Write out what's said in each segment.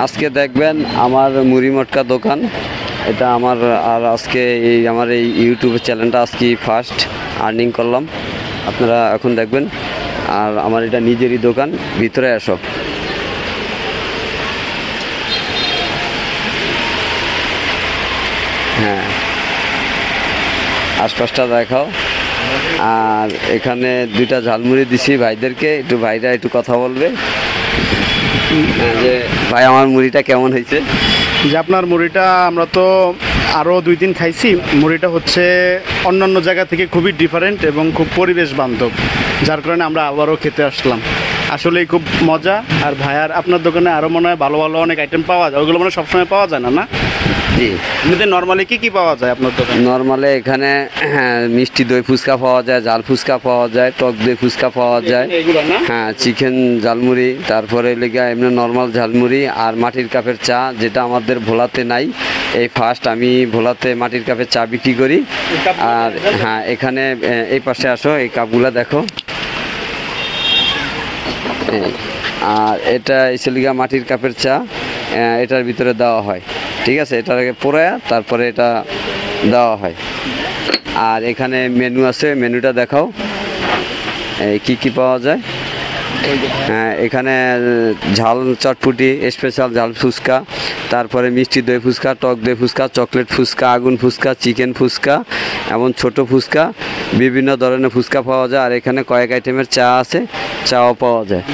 আজকে দেখবেন আমার মুড়ি মটকা দোকান, এটা আমার। আর আজকে আমার এই ইউটিউব চ্যানেলটা আজকে ফার্স্ট আর্নিং করলাম, আপনারা এখন দেখবেন। আর আমার এটা নিজেরই দোকান, ভিতরে আসো। হ্যাঁ, আশপাশটা দেখাও। আর এখানে দুইটা ঝালমুড়ি দিছি ভাইদেরকে, একটু ভাইরা একটু কথা বলবে যে ভাই আমার মুড়িটা কেমন হয়েছে। যে আপনার মুড়িটা আমরা তো আরও 2 দিন খাইছি। মুড়িটা হচ্ছে অন্যান্য জায়গা থেকে খুবই ডিফারেন্ট এবং খুব পরিবেশ বান্ধব, যার কারণে আমরা আবারও খেতে আসলাম। আসলেই খুব মজা। আর ভাইয়ার আপনার দোকানে আরও মনে হয় ভালো ভালো অনেক আইটেম পাওয়া যায়, ওগুলো মানে সবসময় পাওয়া যায় না? না জি, এমনিতে নর্মালি কী পাওয়া যায় আপনার দোকানে? নর্মালে এখানে মিষ্টি দই ফুচকা পাওয়া যায়, জাল ফুচকা পাওয়া যায়, টক দই ফুচকা পাওয়া যায়। এগুলো না? হ্যাঁ, চিকেন ঝালমুড়ি, তারপরে লেগে এমনি নর্মাল ঝালমুড়ি আর মাটির কাপের চা, যেটা আমাদের ভোলাতে নাই। এই ফার্স্ট আমি ভোলাতে মাটির কাপের চা বিক্রি করি। আর হ্যাঁ, এখানে এই পাশে আসো, এই কাপগুলা দেখো। আর এটা এসেলিগা মাটির কাপের চা, এটার ভিতরে দেওয়া হয়, ঠিক আছে? এটাকে পোড়ায়া তারপরে এটা দেওয়া হয়। আর এখানে মেনু আছে, মেনুটা দেখাও কি কি পাওয়া যায়। হ্যাঁ, এখানে ঝাল চটপুটি, স্পেশাল ঝাল ফুচকা, তারপরে মিষ্টি দই ফুচকা, টক দই ফুচকা, চকলেট ফুচকা, আগুন ফুচকা, চিকেন ফুচকা, এমন ছোট ফুচকা, বিভিন্ন ধরনের ফুচকা পাওয়া যায়। আর এখানে কয়েক আইটেমের চা আছে, চাও পাওয়া যায়।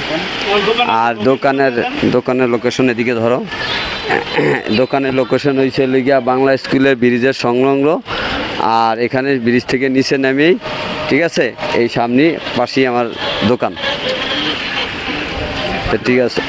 আর দোকানের লোকেশন এদিকে ধরো। দোকানের লোকেশন হয়েছে লিগিয়া বাংলা স্কুলের ব্রিজের সংলগ্ন। আর এখানে ব্রিজ থেকে নিচে নেমেই, ঠিক আছে, এই সামনে পাশেই আমার দোকান। ঠিক আছে।